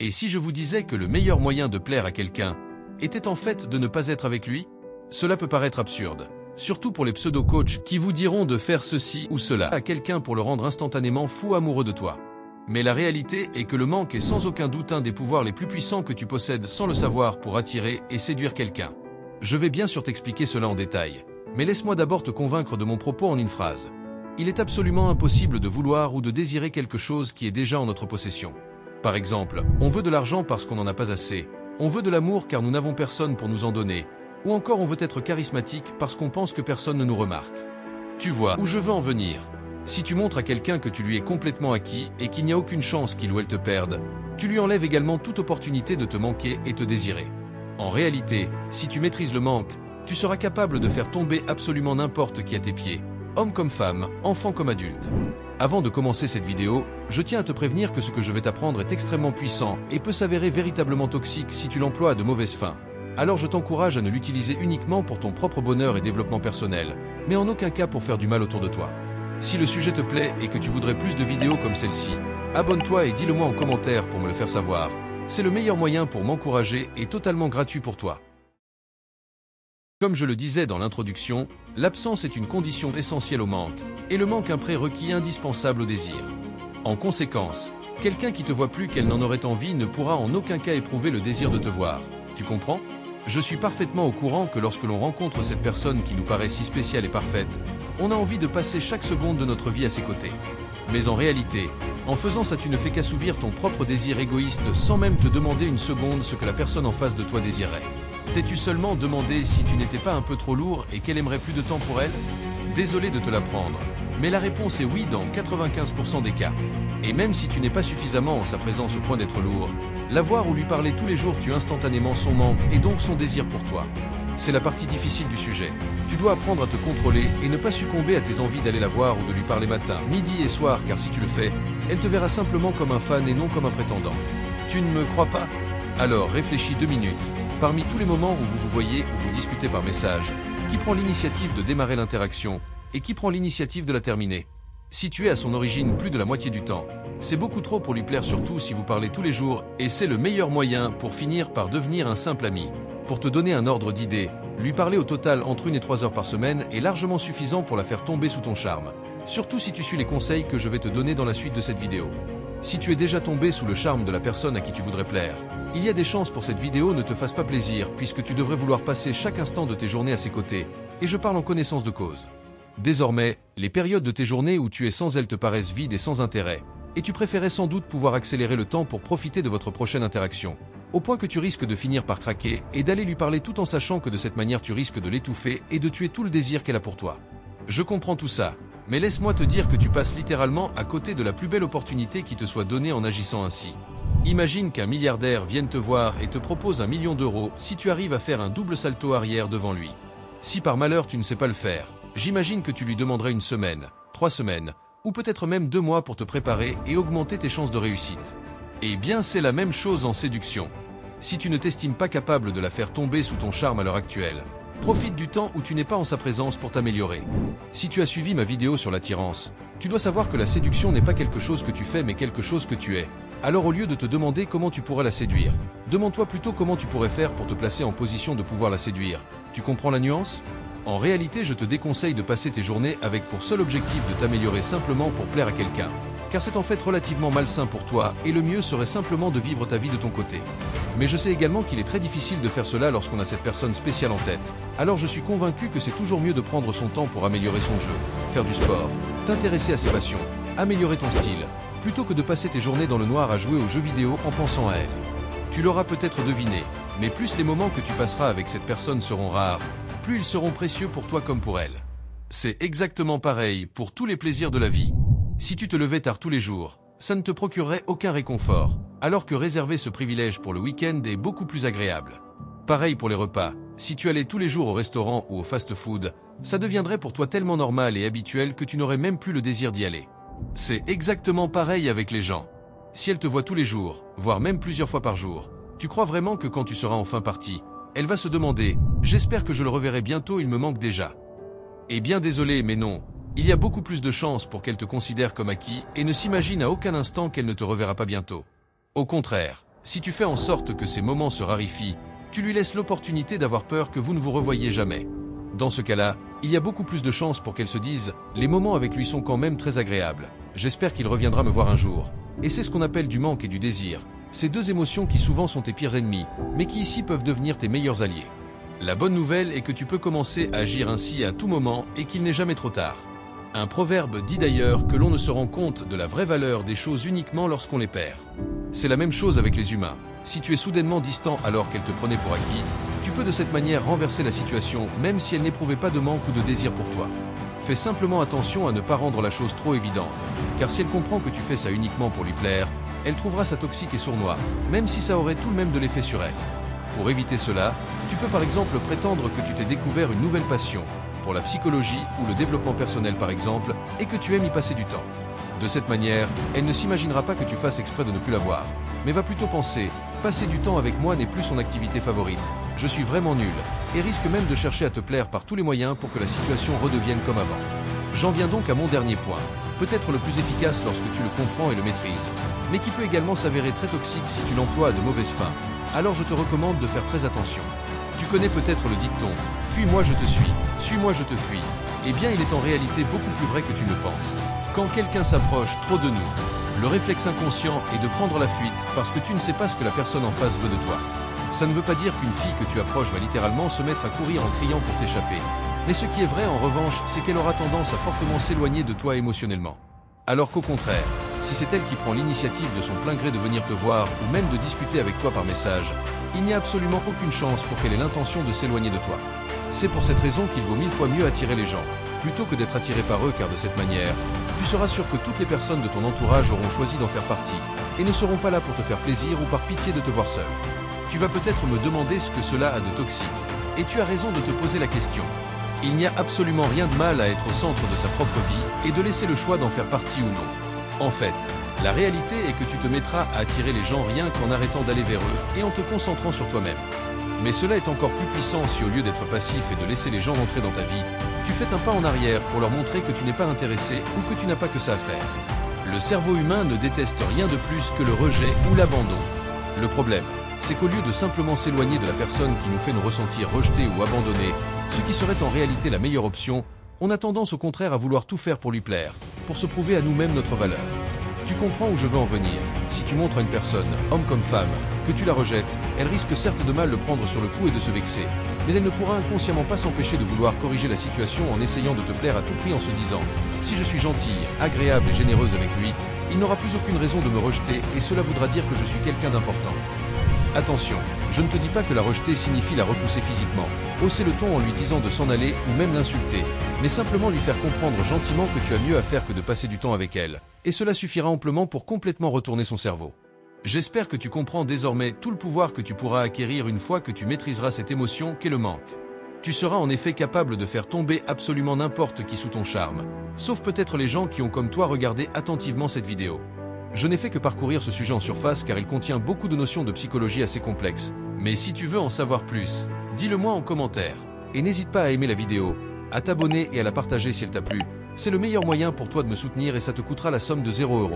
Et si je vous disais que le meilleur moyen de plaire à quelqu'un était en fait de ne pas être avec lui? Cela peut paraître absurde, surtout pour les pseudo-coachs qui vous diront de faire ceci ou cela à quelqu'un pour le rendre instantanément fou amoureux de toi. Mais la réalité est que le manque est sans aucun doute un des pouvoirs les plus puissants que tu possèdes sans le savoir pour attirer et séduire quelqu'un. Je vais bien sûr t'expliquer cela en détail, mais laisse-moi d'abord te convaincre de mon propos en une phrase. Il est absolument impossible de vouloir ou de désirer quelque chose qui est déjà en notre possession. Par exemple, on veut de l'argent parce qu'on n'en a pas assez, on veut de l'amour car nous n'avons personne pour nous en donner, ou encore on veut être charismatique parce qu'on pense que personne ne nous remarque. Tu vois où je veux en venir? Si tu montres à quelqu'un que tu lui es complètement acquis et qu'il n'y a aucune chance qu'il ou elle te perde, tu lui enlèves également toute opportunité de te manquer et te désirer. En réalité, si tu maîtrises le manque, tu seras capable de faire tomber absolument n'importe qui à tes pieds, homme comme femme, enfant comme adulte. Avant de commencer cette vidéo, je tiens à te prévenir que ce que je vais t'apprendre est extrêmement puissant et peut s'avérer véritablement toxique si tu l'emploies à de mauvaises fins. Alors je t'encourage à ne l'utiliser uniquement pour ton propre bonheur et développement personnel, mais en aucun cas pour faire du mal autour de toi. Si le sujet te plaît et que tu voudrais plus de vidéos comme celle-ci, abonne-toi et dis-le moi en commentaire pour me le faire savoir. C'est le meilleur moyen pour m'encourager et totalement gratuit pour toi. Comme je le disais dans l'introduction, l'absence est une condition essentielle au manque, et le manque un prérequis indispensable au désir. En conséquence, quelqu'un qui te voit plus qu'elle n'en aurait envie ne pourra en aucun cas éprouver le désir de te voir. Tu comprends? Je suis parfaitement au courant que lorsque l'on rencontre cette personne qui nous paraît si spéciale et parfaite, on a envie de passer chaque seconde de notre vie à ses côtés. Mais en réalité, en faisant ça tu ne fais qu'assouvir ton propre désir égoïste sans même te demander une seconde ce que la personne en face de toi désirait. T'es-tu seulement demandé si tu n'étais pas un peu trop lourd et qu'elle aimerait plus de temps pour elle? Désolé de te l'apprendre, mais la réponse est oui dans 95% des cas. Et même si tu n'es pas suffisamment en sa présence au point d'être lourd, la voir ou lui parler tous les jours tue instantanément son manque et donc son désir pour toi. C'est la partie difficile du sujet. Tu dois apprendre à te contrôler et ne pas succomber à tes envies d'aller la voir ou de lui parler matin, midi et soir car si tu le fais, elle te verra simplement comme un fan et non comme un prétendant. Tu ne me crois pas? Alors réfléchis 2 minutes. Parmi tous les moments où vous vous voyez ou vous discutez par message, qui prend l'initiative de démarrer l'interaction et qui prend l'initiative de la terminer? Si tu es à son origine plus de la moitié du temps, c'est beaucoup trop pour lui plaire surtout si vous parlez tous les jours et c'est le meilleur moyen pour finir par devenir un simple ami. Pour te donner un ordre d'idée, lui parler au total entre 1 et 3 heures par semaine est largement suffisant pour la faire tomber sous ton charme. Surtout si tu suis les conseils que je vais te donner dans la suite de cette vidéo. Si tu es déjà tombé sous le charme de la personne à qui tu voudrais plaire, il y a des chances pour cette vidéo ne te fasse pas plaisir puisque tu devrais vouloir passer chaque instant de tes journées à ses côtés, et je parle en connaissance de cause. Désormais, les périodes de tes journées où tu es sans elle te paraissent vides et sans intérêt, et tu préférais sans doute pouvoir accélérer le temps pour profiter de votre prochaine interaction, au point que tu risques de finir par craquer et d'aller lui parler tout en sachant que de cette manière tu risques de l'étouffer et de tuer tout le désir qu'elle a pour toi. Je comprends tout ça, mais laisse-moi te dire que tu passes littéralement à côté de la plus belle opportunité qui te soit donnée en agissant ainsi. Imagine qu'un milliardaire vienne te voir et te propose 1 million d'euros si tu arrives à faire un double salto arrière devant lui. Si par malheur tu ne sais pas le faire, j'imagine que tu lui demanderais 1 semaine, 3 semaines, ou peut-être même 2 mois pour te préparer et augmenter tes chances de réussite. Eh bien c'est la même chose en séduction. Si tu ne t'estimes pas capable de la faire tomber sous ton charme à l'heure actuelle, profite du temps où tu n'es pas en sa présence pour t'améliorer. Si tu as suivi ma vidéo sur l'attirance, tu dois savoir que la séduction n'est pas quelque chose que tu fais mais quelque chose que tu es. Alors au lieu de te demander comment tu pourrais la séduire, demande-toi plutôt comment tu pourrais faire pour te placer en position de pouvoir la séduire. Tu comprends la nuance? En réalité, je te déconseille de passer tes journées avec pour seul objectif de t'améliorer simplement pour plaire à quelqu'un, car c'est en fait relativement malsain pour toi et le mieux serait simplement de vivre ta vie de ton côté. Mais je sais également qu'il est très difficile de faire cela lorsqu'on a cette personne spéciale en tête, alors je suis convaincu que c'est toujours mieux de prendre son temps pour améliorer son jeu, faire du sport, t'intéresser à ses passions, améliorer ton style, plutôt que de passer tes journées dans le noir à jouer aux jeux vidéo en pensant à elle. Tu l'auras peut-être deviné, mais plus les moments que tu passeras avec cette personne seront rares, plus ils seront précieux pour toi comme pour elle. C'est exactement pareil pour tous les plaisirs de la vie. Si tu te levais tard tous les jours, ça ne te procurerait aucun réconfort, alors que réserver ce privilège pour le week-end est beaucoup plus agréable. Pareil pour les repas, si tu allais tous les jours au restaurant ou au fast-food, ça deviendrait pour toi tellement normal et habituel que tu n'aurais même plus le désir d'y aller. C'est exactement pareil avec les gens. Si elle te voit tous les jours, voire même plusieurs fois par jour, tu crois vraiment que quand tu seras enfin parti, elle va se demander « J'espère que je le reverrai bientôt, il me manque déjà ». Eh bien désolé, mais non. Il y a beaucoup plus de chances pour qu'elle te considère comme acquis et ne s'imagine à aucun instant qu'elle ne te reverra pas bientôt. Au contraire, Si tu fais en sorte que ces moments se raréfient, tu lui laisses l'opportunité d'avoir peur que vous ne vous revoyiez jamais. Dans ce cas-là, il y a beaucoup plus de chances pour qu'elle se dise « Les moments avec lui sont quand même très agréables. J'espère qu'il reviendra me voir un jour. » Et c'est ce qu'on appelle du manque et du désir. Ces deux émotions qui souvent sont tes pires ennemis, mais qui ici peuvent devenir tes meilleurs alliés. La bonne nouvelle est que tu peux commencer à agir ainsi à tout moment et qu'il n'est jamais trop tard. Un proverbe dit d'ailleurs que l'on ne se rend compte de la vraie valeur des choses uniquement lorsqu'on les perd. C'est la même chose avec les humains. Si tu es soudainement distant alors qu'elle te prenait pour acquis, tu peux de cette manière renverser la situation même si elle n'éprouvait pas de manque ou de désir pour toi. Fais simplement attention à ne pas rendre la chose trop évidente, car si elle comprend que tu fais ça uniquement pour lui plaire, elle trouvera ça toxique et sournois, même si ça aurait tout de même de l'effet sur elle. Pour éviter cela, tu peux par exemple prétendre que tu t'es découvert une nouvelle passion, pour la psychologie ou le développement personnel par exemple, et que tu aimes y passer du temps. De cette manière, elle ne s'imaginera pas que tu fasses exprès de ne plus la voir, mais va plutôt penser « Passer du temps avec moi n'est plus son activité favorite, je suis vraiment nul », et risque même de chercher à te plaire par tous les moyens pour que la situation redevienne comme avant. J'en viens donc à mon dernier point, peut-être le plus efficace lorsque tu le comprends et le maîtrises, mais qui peut également s'avérer très toxique si tu l'emploies à de mauvaises fins. Alors je te recommande de faire très attention. Tu connais peut-être le dicton « Fuis-moi je te suis-moi je te fuis ». Eh bien il est en réalité beaucoup plus vrai que tu ne penses. Quand quelqu'un s'approche trop de nous, le réflexe inconscient est de prendre la fuite parce que tu ne sais pas ce que la personne en face veut de toi. Ça ne veut pas dire qu'une fille que tu approches va littéralement se mettre à courir en criant pour t'échapper. Mais ce qui est vrai en revanche, c'est qu'elle aura tendance à fortement s'éloigner de toi émotionnellement. Alors qu'au contraire, si c'est elle qui prend l'initiative de son plein gré de venir te voir ou même de discuter avec toi par message, il n'y a absolument aucune chance pour qu'elle ait l'intention de s'éloigner de toi. C'est pour cette raison qu'il vaut 1000 fois mieux attirer les gens, plutôt que d'être attiré par eux, car de cette manière, tu seras sûr que toutes les personnes de ton entourage auront choisi d'en faire partie, et ne seront pas là pour te faire plaisir ou par pitié de te voir seul. Tu vas peut-être me demander ce que cela a de toxique, et tu as raison de te poser la question. Il n'y a absolument rien de mal à être au centre de sa propre vie et de laisser le choix d'en faire partie ou non. En fait, la réalité est que tu te mettras à attirer les gens rien qu'en arrêtant d'aller vers eux et en te concentrant sur toi-même. Mais cela est encore plus puissant si au lieu d'être passif et de laisser les gens rentrer dans ta vie, tu fais un pas en arrière pour leur montrer que tu n'es pas intéressé ou que tu n'as pas que ça à faire. Le cerveau humain ne déteste rien de plus que le rejet ou l'abandon. Le problème, c'est qu'au lieu de simplement s'éloigner de la personne qui nous fait nous ressentir rejetés ou abandonnés, ce qui serait en réalité la meilleure option, on a tendance au contraire à vouloir tout faire pour lui plaire, pour se prouver à nous-mêmes notre valeur. Tu comprends où je veux en venir. Si tu montres à une personne, homme comme femme, que tu la rejettes, elle risque certes de mal le prendre sur le coup et de se vexer, mais elle ne pourra inconsciemment pas s'empêcher de vouloir corriger la situation en essayant de te plaire à tout prix en se disant « Si je suis gentille, agréable et généreuse avec lui, il n'aura plus aucune raison de me rejeter et cela voudra dire que je suis quelqu'un d'important. » Attention, je ne te dis pas que la rejeter signifie la repousser physiquement, hausser le ton en lui disant de s'en aller ou même l'insulter, mais simplement lui faire comprendre gentiment que tu as mieux à faire que de passer du temps avec elle, et cela suffira amplement pour complètement retourner son cerveau. J'espère que tu comprends désormais tout le pouvoir que tu pourras acquérir une fois que tu maîtriseras cette émotion qu'est le manque. Tu seras en effet capable de faire tomber absolument n'importe qui sous ton charme, sauf peut-être les gens qui ont comme toi regardé attentivement cette vidéo. Je n'ai fait que parcourir ce sujet en surface car il contient beaucoup de notions de psychologie assez complexes. Mais si tu veux en savoir plus, dis-le-moi en commentaire. Et n'hésite pas à aimer la vidéo, à t'abonner et à la partager si elle t'a plu. C'est le meilleur moyen pour toi de me soutenir et ça te coûtera la somme de 0 €.